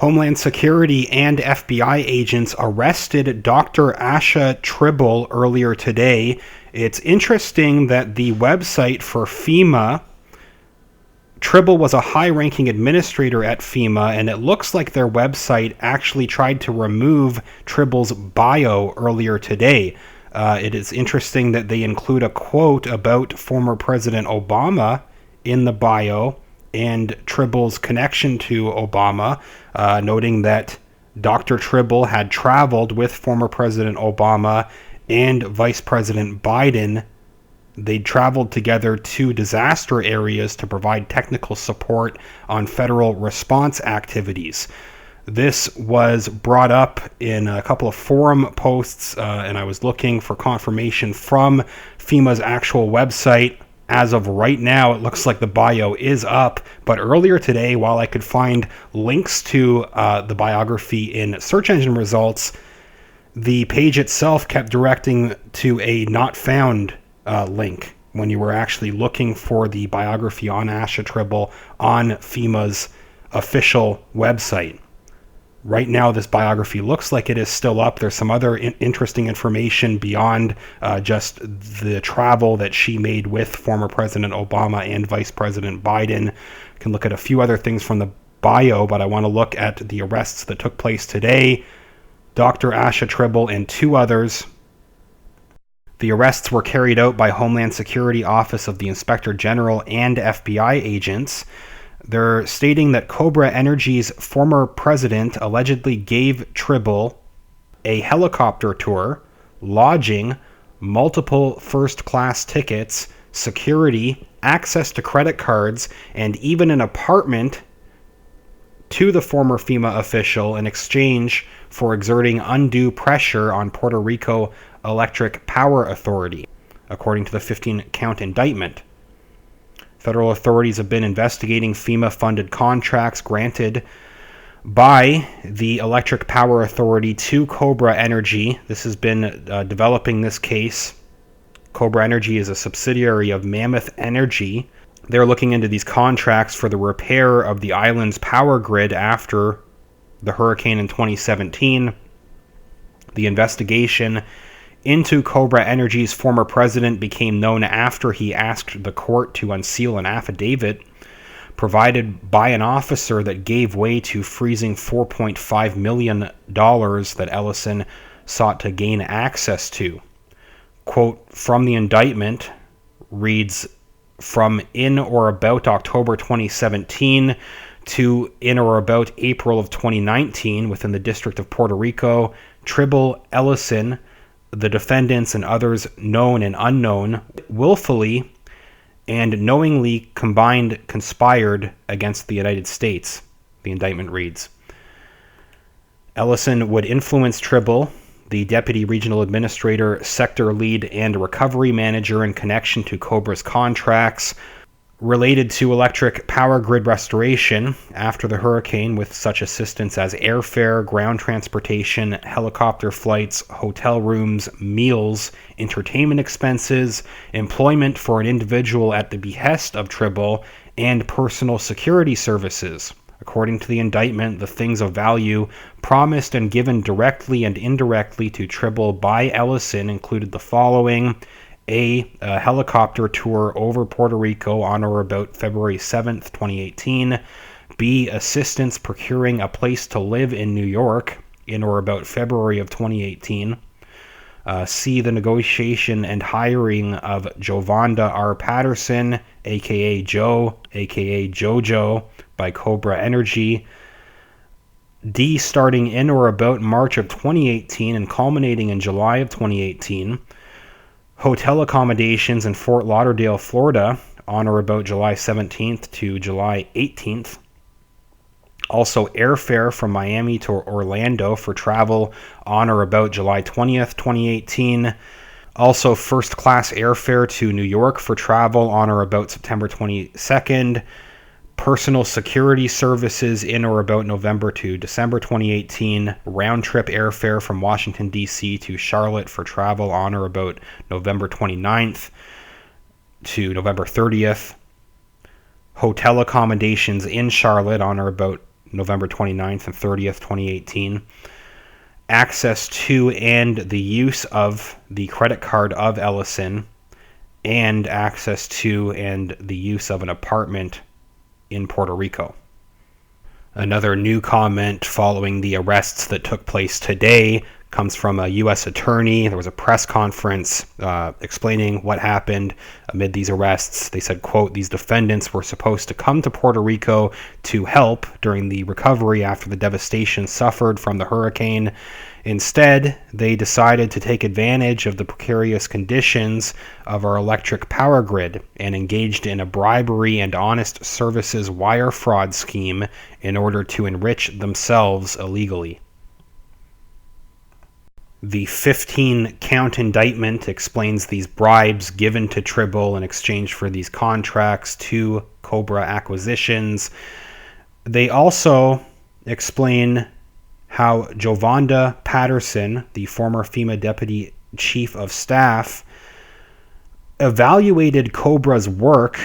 Homeland Security and FBI agents arrested Dr. Asha Tribble earlier today. It's interesting that the website for FEMA, Tribble was a high-ranking administrator at FEMA, and it looks like their website actually tried to remove Tribble's bio earlier today. It is interesting that they include a quote about former President Obama in the bio and Tribble's connection to Obama, noting that Dr. Tribble had traveled with former President Obama and Vice President Biden. They traveled together to disaster areas to provide technical support on federal response activities. This was brought up in a couple of forum posts, and I was looking for confirmation from FEMA's actual website. As of right now, it looks like the bio is up, but earlier today, while I could find links to the biography in search engine results, the page itself kept directing to a not found link when you were actually looking for the biography on Asha Tribble on FEMA's official website. Right now, this biography looks like it is still up. There's some other interesting information beyond just the travel that she made with former President Obama and Vice President Biden. You can look at a few other things from the bio, but I want to look at the arrests that took place today. Dr. Asha Tribble and two others. The arrests were carried out by Homeland Security Office of the Inspector General and FBI agents. They're stating that Cobra Energy's former president allegedly gave Tribble a helicopter tour, lodging, multiple first-class tickets, security, access to credit cards, and even an apartment to the former FEMA official in exchange for exerting undue pressure on Puerto Rico Electric Power Authority, according to the 15-count indictment. Federal authorities have been investigating FEMA-funded contracts granted by the Electric Power Authority to Cobra Energy. This has been developing this case. Cobra Energy is a subsidiary of Mammoth Energy. They're looking into these contracts for the repair of the island's power grid after the hurricane in 2017. The investigation into Cobra Energy's former president became known after he asked the court to unseal an affidavit provided by an officer that gave way to freezing $4.5 million that Ellison sought to gain access to. Quote from the indictment reads, from in or about October 2017 to in or about April of 2019 within the District of Puerto Rico, Tribble, Ellison, the defendants and others known and unknown, willfully and knowingly conspired against the United States, the indictment reads. Ellison would influence Tribble, the Deputy Regional Administrator, Sector Lead, and Recovery Manager in connection to Cobra's contracts related to electric power grid restoration after the hurricane, with such assistance as airfare, ground transportation, helicopter flights, hotel rooms, meals, entertainment expenses, employment for an individual at the behest of Tribble, and personal security services. According to the indictment, the things of value promised and given directly and indirectly to Tribble by Ellison included the following: A helicopter tour over Puerto Rico on or about February 7th, 2018. B, assistance procuring a place to live in New York in or about February of 2018. C, the negotiation and hiring of Jovanda R. Patterson, a.k.a. Joe, a.k.a. JoJo, by Cobra Energy. D, starting in or about March of 2018 and culminating in July of 2018. Hotel accommodations in Fort Lauderdale, Florida, on or about July 17th to July 18th. Also, airfare from Miami to Orlando for travel on or about July 20th, 2018. Also, first-class airfare to New York for travel on or about September 22nd. Personal security services in or about November to December 2018. Round-trip airfare from Washington, D.C. to Charlotte for travel on or about November 29th to November 30th. Hotel accommodations in Charlotte on or about November 29th and 30th, 2018. Access to and the use of the credit card of Ellison, and access to and the use of an apartment in Puerto Rico. Another new comment following the arrests that took place today comes from a U.S. attorney. There was a press conference explaining what happened amid these arrests. They said, quote, "These defendants were supposed to come to Puerto Rico to help during the recovery after the devastation suffered from the hurricane. Instead, they decided to take advantage of the precarious conditions of our electric power grid and engaged in a bribery and honest services wire fraud scheme in order to enrich themselves illegally." The 15-count indictment explains these bribes given to Tribble in exchange for these contracts to Cobra acquisitions. They also explain how Jovanda Patterson, the former FEMA Deputy Chief of Staff, evaluated Cobra's work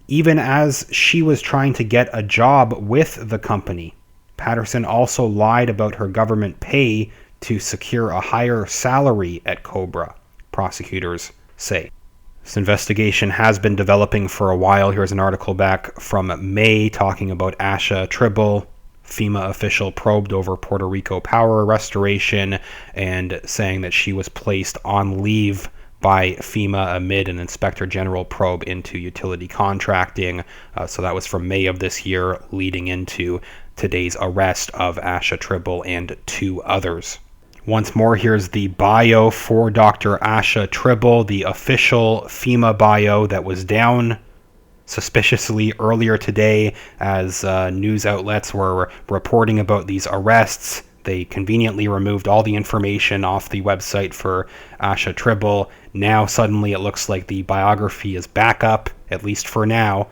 even as she was trying to get a job with the company. Patterson also lied about her government pay to secure a higher salary at Cobra, prosecutors say. This investigation has been developing for a while. Here's an article back from May talking about Asha Tribble. FEMA official probed over Puerto Rico power restoration and saying that she was placed on leave by FEMA amid an inspector general probe into utility contracting. So that was from May of this year, leading into today's arrest of Asha Tribble and two others. Once more, here's the bio for Dr. Asha Tribble, the official FEMA bio that was down suspiciously earlier today as news outlets were reporting about these arrests. They conveniently removed all the information off the website for Asha Tribble. Now suddenly it looks like the biography is back up, at least for now.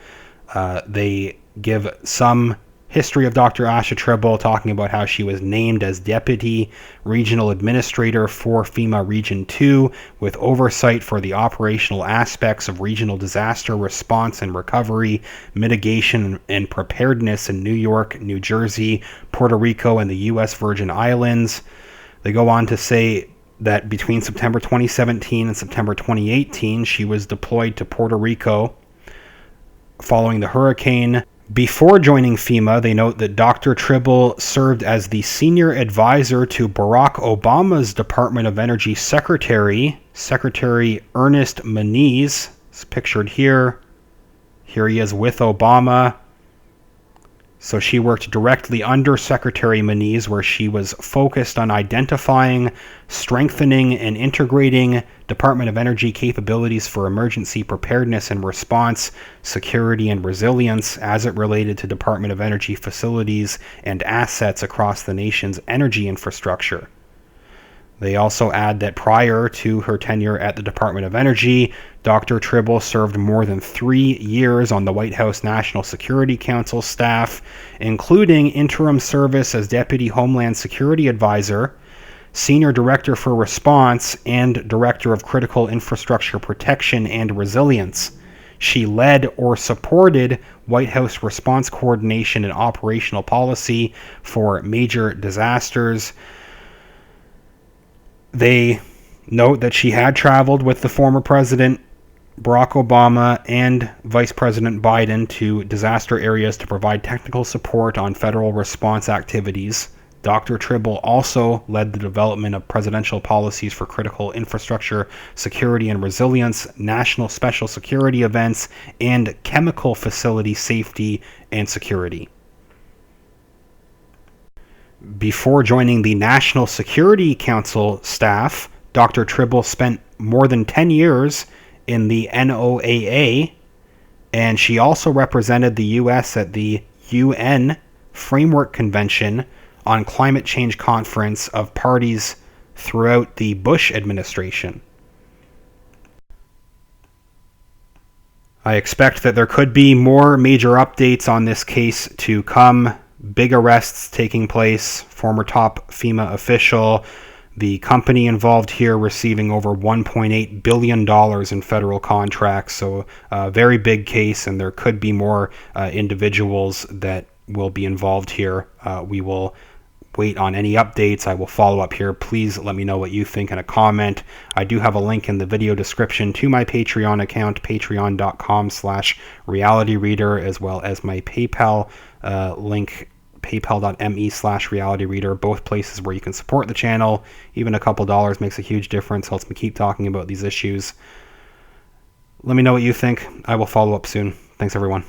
They give some history of Dr. Asha Tribble, talking about how she was named as Deputy Regional Administrator for FEMA Region 2 with oversight for the operational aspects of regional disaster response and recovery, mitigation and preparedness in New York, New Jersey, Puerto Rico, and the U.S. Virgin Islands. They go on to say that between September 2017 and September 2018, she was deployed to Puerto Rico following the hurricane. Before joining FEMA, they note that Dr. Tribble served as the senior advisor to Barack Obama's Department of Energy Secretary, Secretary Ernest Moniz. It's pictured here. Here he is with Obama. So she worked directly under Secretary Moniz, where she was focused on identifying, strengthening, and integrating Department of Energy capabilities for emergency preparedness and response, security, and resilience as it related to Department of Energy facilities and assets across the nation's energy infrastructure. They also add that prior to her tenure at the Department of Energy, Dr. Tribble served more than 3 years on the White House National Security Council staff, including interim service as Deputy Homeland Security Advisor, Senior Director for Response, and Director of Critical Infrastructure Protection and Resilience. She led or supported White House response coordination and operational policy for major disasters. They note that she had traveled with the former president, Barack Obama, and Vice President Biden to disaster areas to provide technical support on federal response activities. Dr. Tribble also led the development of presidential policies for critical infrastructure, security and resilience, national special security events, and chemical facility safety and security. Before joining the National Security Council staff, Dr. Tribble spent more than 10 years in the NOAA, and she also represented the U.S. at the UN Framework Convention on Climate Change Conference of Parties throughout the Bush administration. I expect that there could be more major updates on this case to come. Big arrests taking place, former top FEMA official, the company involved here receiving over $1.8 billion in federal contracts. So a very big case, and there could be more individuals that will be involved here. We will wait on any updates. I will follow up here. Please let me know what you think in a comment. I do have a link in the video description to my Patreon account, patreon.com/realityreader, as well as my PayPal link, paypal.me/realityreader, both places where you can support the channel. Even a couple dollars makes a huge difference, helps me keep talking about these issues. Let me know what you think. I will follow up soon. Thanks, everyone.